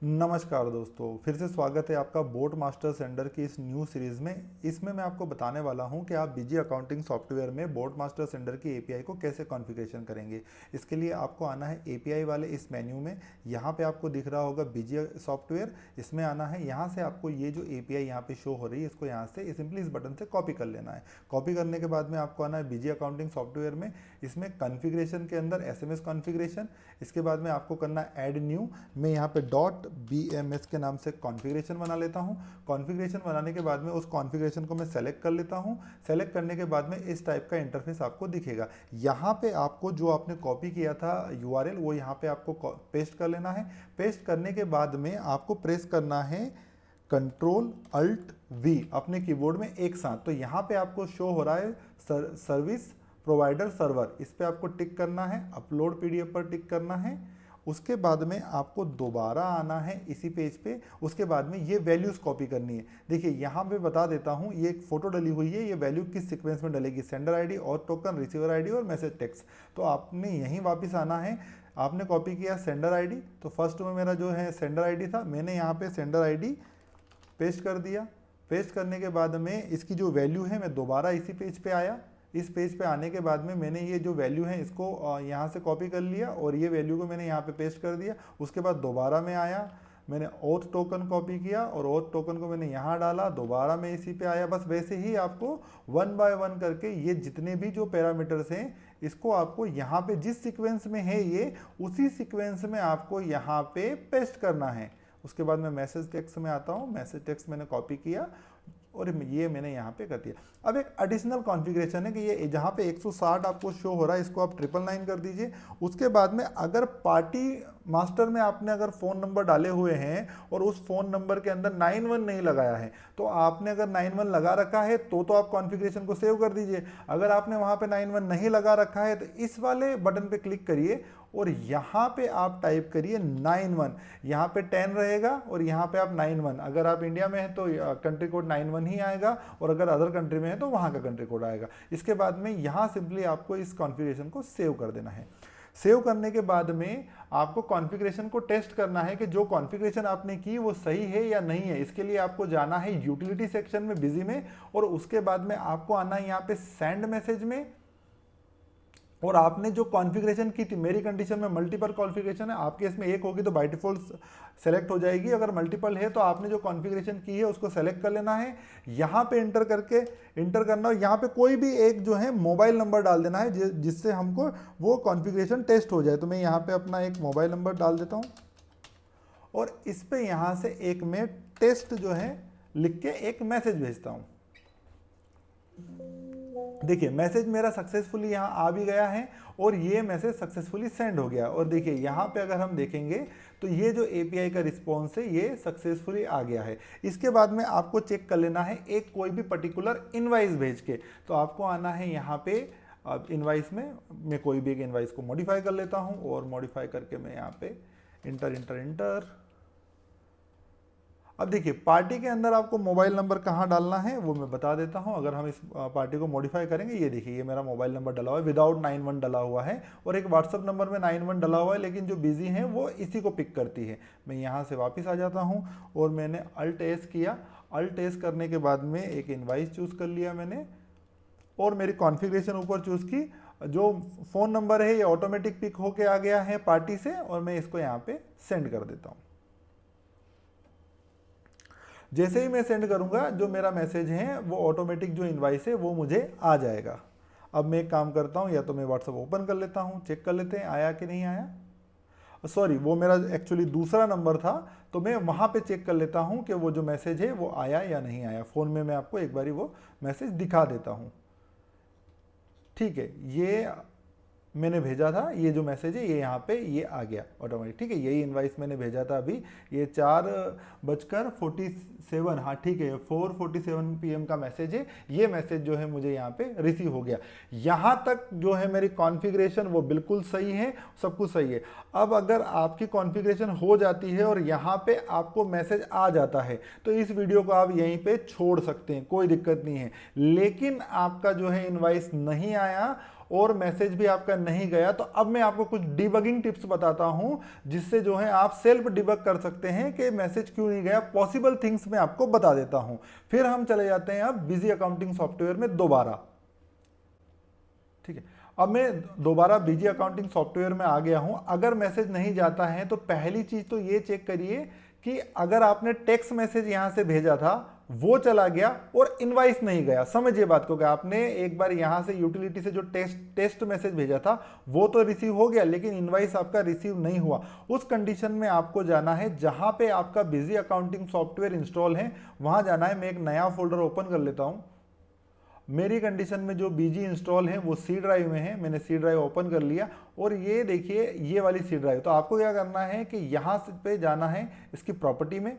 नमस्कार दोस्तों, फिर से स्वागत है आपका बोट मास्टर सेंडर की इस न्यू सीरीज़ में। इसमें मैं आपको बताने वाला हूं कि आप बीजी अकाउंटिंग सॉफ्टवेयर में बोट मास्टर सेंडर की एपीआई को कैसे कॉन्फ़िगरेशन करेंगे। इसके लिए आपको आना है एपीआई वाले इस मेन्यू में। यहां पे आपको दिख रहा होगा बीजी सॉफ्टवेयर, इसमें आना है। यहां से आपको ये जो एपीआई यहां पे शो हो रही है, इसको यहां से सिंपली इस बटन से कॉपी कर लेना है। कॉपी करने के बाद में आपको आना है बीजी अकाउंटिंग सॉफ्टवेयर में। इसमें कॉन्फ़िगरेशन के अंदर एसएमएस कॉन्फ़िगरेशन, इसके बाद में आपको करना है ऐड न्यू। मैं यहाँ पे .bms के नाम से कॉन्फ़िगरेशन बना लेता हूँ। कॉन्फ़िगरेशन बनाने के बाद में उस कॉन्फ़िगरेशन को मैं सेलेक्ट कर लेता हूँ। सेलेक्ट करने के बाद में इस टाइप का इंटरफेस आपको दिखेगा। यहाँ पे आपको जो आपने कॉपी किया था यूआरएल, वो यहाँ पे आपको पेस्ट कर लेना है। पेस्ट करने के बाद में आपको प्रेस करना है कंट्रोल अल्ट वी अपने कीबोर्ड में एक साथ। तो यहाँ पे आपको शो हो रहा है सर्विस प्रोवाइडर सर्वर, इस पे आपको टिक करना है। अपलोड पीडीएफ पर टिक करना है। उसके बाद में आपको दोबारा आना है इसी पेज पे। उसके बाद में ये वैल्यूज़ कॉपी करनी है। देखिए यहाँ पे बता देता हूँ, ये एक फ़ोटो डली हुई है, ये वैल्यू किस सीक्वेंस में डलेगी, सेंडर आईडी और टोकन, रिसीवर आईडी और मैसेज टेक्स्ट। तो आपने यहीं वापस आना है। आपने कॉपी किया सेंडर आईडी, तो फर्स्ट में मेरा जो है सेंडर आईडी था, मैंने यहाँ पे सेंडर आईडी पेस्ट कर दिया। पेस्ट करने के बाद में इसकी जो वैल्यू है, मैं दोबारा इसी पेज पे आया। इस पेज पे आने के बाद में मैंने ये जो वैल्यू है इसको यहाँ से कॉपी कर लिया और ये वैल्यू को मैंने यहाँ पे पेस्ट कर दिया। उसके बाद दोबारा मैं आया, मैंने ओथ टोकन कॉपी किया और ओथ टोकन को मैंने यहाँ डाला। दोबारा मैं इसी पे आया। बस वैसे ही आपको वन बाय वन करके ये जितने भी जो पैरामीटर्स हैं, इसको आपको यहाँ पे जिस सीक्वेंस में है ये, उसी सीक्वेंस में आपको यहाँ पे पेस्ट करना है। उसके बाद मैं मैसेज टेक्स्ट में आता हूँ। मैसेज टेक्स्ट मैंने कॉपी किया और ये मैंने यहाँ पे कर दिया। अब एक एडिशनल कॉन्फ़िगरेशन है कि ये जहाँ पे 160 आपको शो हो रहा है, इसको आप 999 कर दीजिए। उसके बाद में अगर पार्टी मास्टर में आपने अगर फ़ोन नंबर डाले हुए हैं और उस फ़ोन नंबर के अंदर 91 नहीं लगाया है, तो आपने अगर 91 लगा रखा है तो आप कॉन्फ़िगरेशन को सेव कर दीजिए। अगर आपने वहाँ पे 91 नहीं लगा रखा है तो इस वाले बटन पे क्लिक करिए और यहाँ पे आप टाइप करिए 91। यहाँ पे 10 रहेगा और यहाँ पे आप 91। अगर आप इंडिया में हैं तो कंट्री कोड 91 ही आएगा और अगर अदर कंट्री में है तो वहाँ का कंट्री कोड आएगा। इसके बाद में यहाँ सिंपली आपको इस कॉन्फ़िगरेशन को सेव कर देना है। सेव करने के बाद में आपको कॉन्फ़िगरेशन को टेस्ट करना है कि जो कॉन्फ़िगरेशन आपने की वो सही है या नहीं है। इसके लिए आपको जाना है यूटिलिटी सेक्शन में बिजी में और उसके बाद में आपको आना है यहाँ पे सेंड मैसेज में। और आपने जो कॉन्फ़िगरेशन की थी, मेरी कंडीशन में मल्टीपल कॉन्फ़िगरेशन है, आपके इसमें एक होगी तो बाय डिफ़ॉल्ट सेलेक्ट हो जाएगी। अगर मल्टीपल है तो आपने जो कॉन्फ़िगरेशन की है उसको सेलेक्ट कर लेना है। यहाँ पे इंटर करना और यहाँ पे कोई भी एक जो है मोबाइल नंबर डाल देना है जिससे हमको वो कॉन्फ़िगरेशन टेस्ट हो जाए। तो मैं यहाँ पे अपना एक मोबाइल नंबर डाल देता हूँ और इस पर यहाँ से एक मैं टेस्ट जो है लिख के एक मैसेज भेजता हूँ। देखिए मैसेज मेरा सक्सेसफुली यहाँ आ भी गया है और ये मैसेज सक्सेसफुली सेंड हो गया। और देखिए यहाँ पे अगर हम देखेंगे तो ये जो एपीआई का रिस्पॉन्स है ये सक्सेसफुली आ गया है। इसके बाद में आपको चेक कर लेना है एक कोई भी पर्टिकुलर इनवाइस भेज के। तो आपको आना है यहाँ पे, अब इनवाइस में मैं कोई भी एक इनवाइस को मॉडिफाई कर लेता हूँ और मॉडिफाई करके मैं यहाँ पे इंटर। अब देखिए पार्टी के अंदर आपको मोबाइल नंबर कहाँ डालना है वो मैं बता देता हूँ। अगर हम इस पार्टी को मॉडिफाई करेंगे, ये देखिए ये मेरा मोबाइल नंबर डला हुआ है, विदाउट 91 डला हुआ है और एक व्हाट्सअप नंबर में 91 डला हुआ है, लेकिन जो बिजी है वो इसी को पिक करती है। मैं यहाँ से वापस आ जाता हूँ और मैंने अल्ट एस किया। अल्ट एस करने के बाद में एक इनवाइस चूज़ कर लिया मैंने और मेरी कॉन्फ़िगरेशन ऊपर चूज़ की। जो फ़ोन नंबर है ये ऑटोमेटिक पिक होके आ गया है पार्टी से और मैं इसको यहाँ पे सेंड कर देता हूँ। जैसे ही मैं सेंड करूंगा जो मेरा मैसेज है वो ऑटोमेटिक जो इनवाइस है वो मुझे आ जाएगा। अब मैं एक काम करता हूं, या तो मैं व्हाट्सअप ओपन कर लेता हूं, चेक कर लेते हैं आया कि नहीं आया। सॉरी, वो मेरा एक्चुअली दूसरा नंबर था, तो मैं वहां पे चेक कर लेता हूं कि वो जो मैसेज है वो आया या नहीं आया। फ़ोन में मैं आपको एक बारी वो मैसेज दिखा देता हूँ। ठीक है, ये मैंने भेजा था, ये जो मैसेज है ये यहाँ पे ये आ गया ऑटोमेटिक। ठीक है, यही इनवाइस मैंने भेजा था अभी। ये 4:47, हाँ ठीक है, 4:47 PM का मैसेज है। ये मैसेज जो है मुझे यहाँ पे रिसीव हो गया। यहाँ तक जो है मेरी कॉन्फ़िगरेशन वो बिल्कुल सही है, सब कुछ सही है। अब अगर आपकी कॉन्फ़िगरेशन हो जाती है और यहाँ पे आपको मैसेज आ जाता है तो इस वीडियो को आप यहीं पे छोड़ सकते हैं, कोई दिक्कत नहीं है। लेकिन आपका जो है इनवाइस नहीं आया और मैसेज भी आपका नहीं गया, तो अब मैं आपको कुछ डिबगिंग टिप्स बताता हूं जिससे जो है आप सेल्फ डिबग कर सकते हैं कि मैसेज क्यों नहीं गया। पॉसिबल थिंग्स मैं आपको बता देता हूं, फिर हम चले जाते हैं अब बिजी अकाउंटिंग सॉफ्टवेयर में दोबारा। ठीक है, अब मैं दोबारा बीजी अकाउंटिंग सॉफ्टवेयर में आ गया हूं। अगर मैसेज नहीं जाता है तो पहली चीज तो ये चेक करिए कि अगर आपने टेक्स्ट मैसेज यहां से भेजा था वो चला गया और इनवाइस नहीं गया। समझिए बात को कि आपने एक बार यहां से यूटिलिटी से जो टेस्ट मैसेज भेजा था वो तो रिसीव हो गया, लेकिन इनवाइस आपका रिसीव नहीं हुआ। उस कंडीशन में आपको जाना है जहां पे आपका बिजी अकाउंटिंग सॉफ्टवेयर इंस्टॉल है वहां जाना है। मैं एक नया फोल्डर ओपन कर लेता हूं। मेरी कंडीशन में जो बीजी इंस्टॉल है वो सी ड्राइव में है, मैंने सी ड्राइव ओपन कर लिया और ये देखिए ये वाली सी ड्राइव। तो आपको क्या करना है कि यहाँ पे जाना है इसकी प्रॉपर्टी में,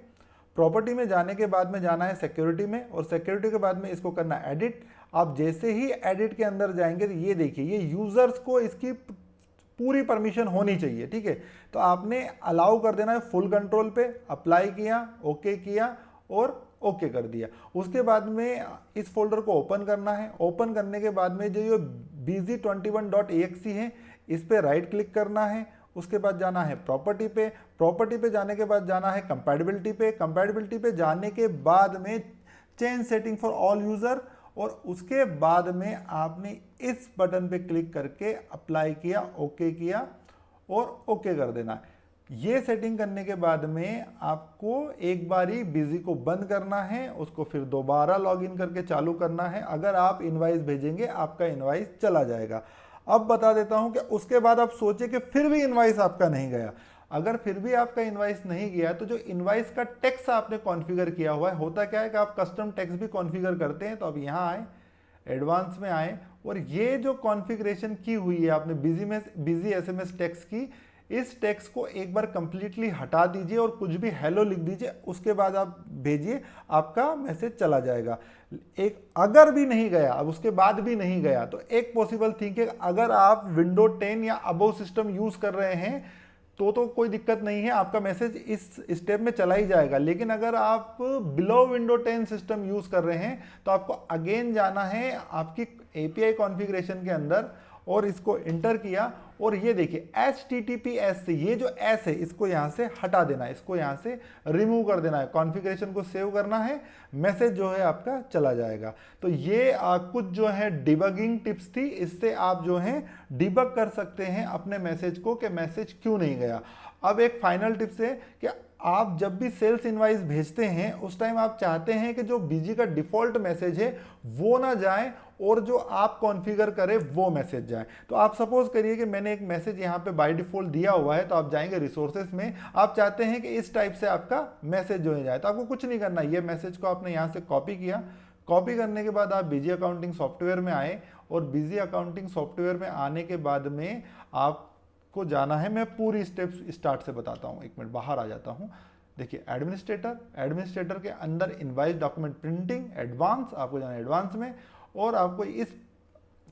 प्रॉपर्टी में जाने के बाद में जाना है सिक्योरिटी में, और सिक्योरिटी के बाद में इसको करना है एडिट। आप जैसे ही एडिट के अंदर जाएंगे तो ये देखिए ये यूजर्स को इसकी पूरी परमिशन होनी चाहिए। ठीक है, तो आपने अलाउ कर देना है फुल कंट्रोल पे, अप्लाई किया, ओके किया और ओके कर दिया। उसके बाद में इस फोल्डर को ओपन करना है। ओपन करने के बाद में जो ये busy21.exe है इस पे राइट क्लिक करना है। उसके बाद जाना है प्रॉपर्टी पे, प्रॉपर्टी पे जाने के बाद जाना है कंपैटिबिलिटी पे, कंपैटिबिलिटी पे जाने के बाद में change setting for all user, और उसके बाद में आपने इस बटन पे क्लिक करके अप्लाई किया, ओके किया और ओके कर देना है। ये सेटिंग करने के बाद में आपको एक बारी बिजी को बंद करना है, उसको फिर दोबारा लॉगिन करके चालू करना है। अगर आप इनवाइस भेजेंगे आपका इनवाइस चला जाएगा। अब बता देता हूं कि उसके बाद आप सोचे कि फिर भी इनवाइस आपका नहीं गया। अगर फिर भी आपका इनवाइस नहीं गया तो जो इनवाइस का टेक्स्ट आपने कॉन्फ़िगर किया हुआ है, होता क्या है कि आप कस्टम टेक्स्ट भी कॉन्फ़िगर करते हैं। तो अब यहाँ आए, एडवांस में आए और ये जो कॉन्फ़िगरेशन की हुई है आपने बिजी एसएमएस टेक्स्ट की, इस टेक्स्ट को एक बार कंप्लीटली हटा दीजिए और कुछ भी हेलो लिख दीजिए, उसके बाद आप भेजिए, आपका मैसेज चला जाएगा। एक अगर भी नहीं गया, अब उसके बाद भी नहीं गया, तो एक पॉसिबल थिंग है अगर आप विंडो 10 या अबव सिस्टम यूज कर रहे हैं तो कोई दिक्कत नहीं है, आपका मैसेज इस स्टेप में चला ही जाएगा। लेकिन अगर आप बिलो विंडो 10 सिस्टम यूज कर रहे हैं तो आपको अगेन जाना है आपकी एपीआई कॉन्फ़िगरेशन के अंदर और इसको इंटर किया और ये देखिए HTTPS से ये जो S है इसको यहाँ से हटा देना है, इसको यहाँ से रिमूव कर देना है, कॉन्फ़िगरेशन को सेव करना है, मैसेज जो है आपका चला जाएगा। तो ये कुछ जो है डिबगिंग टिप्स थी, इससे आप जो है डिबग कर सकते हैं अपने मैसेज को कि मैसेज क्यों नहीं गया। अब एक फाइनल टिप्स है कि आप जब भी सेल्स इनवाइस भेजते हैं उस टाइम आप चाहते हैं कि जो बीजी का डिफॉल्ट मैसेज है वो ना जाए और जो आप कॉन्फ़िगर करें वो मैसेज जाए। तो आप सपोज करिए कि मैंने एक मैसेज यहाँ पे बाय डिफॉल्ट दिया हुआ है, तो आप जाएंगे रिसोर्सेज में, आप चाहते हैं कि इस टाइप से आपका मैसेज जो है जाए, तो आपको कुछ नहीं करना, ये मैसेज को आपने यहाँ से कॉपी किया, कॉपी करने के बाद आप बिजी अकाउंटिंग सॉफ्टवेयर में आए और बिजी अकाउंटिंग सॉफ्टवेयर में आने के बाद में आपको जाना है, मैं पूरी स्टेप्स स्टार्ट से बताता हूँ। एक मिनट बाहर आ जाता हूँ। देखिए एडमिनिस्ट्रेटर के अंदर इनवाइस डॉक्यूमेंट प्रिंटिंग एडवांस, आपको जाना है एडवांस में और आपको इस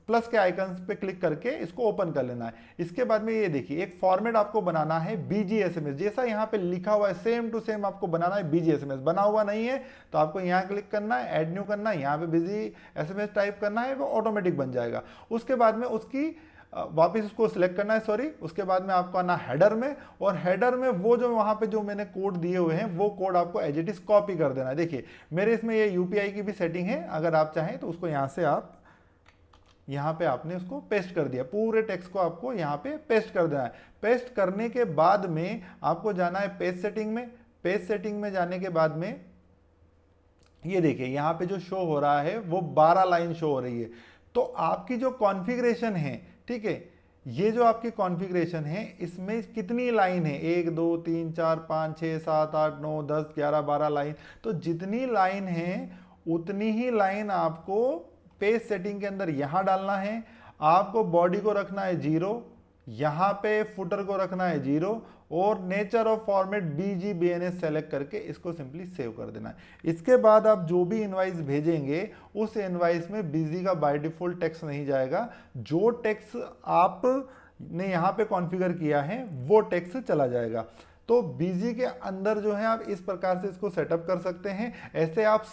प्लस के आइकन्स पे क्लिक करके इसको ओपन कर लेना है। इसके बाद में ये देखिए एक फॉर्मेट आपको बनाना है BGSMS, जैसा यहाँ पे लिखा हुआ है सेम टू सेम आपको बनाना है BGSMS। बना हुआ नहीं है तो आपको यहाँ क्लिक करना है, ऐड न्यू करना है, यहाँ पे BGSMS टाइप करना है, वो ऑटोमेटिक बन जाएगा। उसके बाद में उसकी वापस उसको सिलेक्ट करना है, सॉरी, उसके बाद में आपको आना हेडर में और हेडर में वो जो वहां पे जो मैंने कोड दिए हुए हैं वो कोड आपको एज इट इज कॉपी कर देना है। देखिए मेरे इसमें ये यूपीआई की भी सेटिंग है, अगर आप चाहें तो उसको यहाँ से आप यहाँ पे आपने उसको पेस्ट कर दिया, पूरे टेक्स्ट को आपको यहाँ पे पेस्ट कर देना है। पेस्ट करने के बाद में आपको जाना है पेज सेटिंग में, पेज सेटिंग में जाने के बाद में ये देखिए यहाँ पे जो शो हो रहा है वो 12 लाइन शो हो रही है। तो आपकी जो कॉन्फ़िगरेशन है, ठीक है, ये जो आपकी कॉन्फ़िगरेशन है इसमें कितनी लाइन है, 1 2 3 4 5 6 7 8 9 10 11 12 लाइन। तो जितनी लाइन है उतनी ही लाइन आपको पेज सेटिंग के अंदर यहां डालना है। आपको बॉडी को रखना है 0, यहां पे फुटर को रखना है 0 और nature of format BGBNS select करके इसको सिंपली सेव कर देना है। इसके बाद आप जो भी इनवाइस भेजेंगे उस इनवाइस में बिजी का बाय डिफॉल्ट टेक्स्ट नहीं जाएगा, जो टेक्स्ट आपने यहाँ पे कॉन्फ़िगर किया है वो टेक्स्ट चला जाएगा। तो बिजी के अंदर जो है आप इस प्रकार से इसको सेटअप कर सकते हैं। ऐसे आप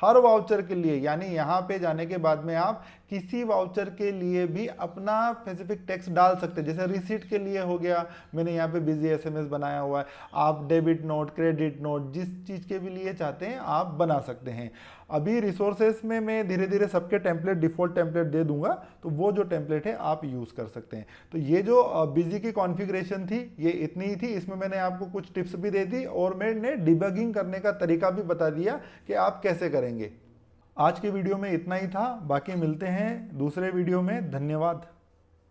हर वाउचर के लिए, यानी यहाँ पे जाने के बाद में आप किसी वाउचर के लिए भी अपना स्पेसिफिक टेक्स्ट डाल सकते हैं। जैसे रिसीट के लिए हो गया, मैंने यहाँ पे बिजी एसएमएस बनाया हुआ है। आप डेबिट नोट, क्रेडिट नोट, जिस चीज़ के भी लिए चाहते हैं आप बना सकते हैं। अभी रिसोर्सेस में मैं धीरे धीरे सबके टेम्पलेट, डिफॉल्ट टेम्पलेट दे दूंगा, तो वो जो टेम्पलेट है आप यूज़ कर सकते हैं। तो ये जो बिजी की कॉन्फ़िगरेशन थी ये इतनी ही थी। इसमें मैंने आपको कुछ टिप्स भी दे दी और मैंने डिबगिंग करने का तरीका भी बता दिया कि आप कैसे करेंगे। आज के वीडियो में इतना ही था, बाकी मिलते हैं दूसरे वीडियो में। धन्यवाद।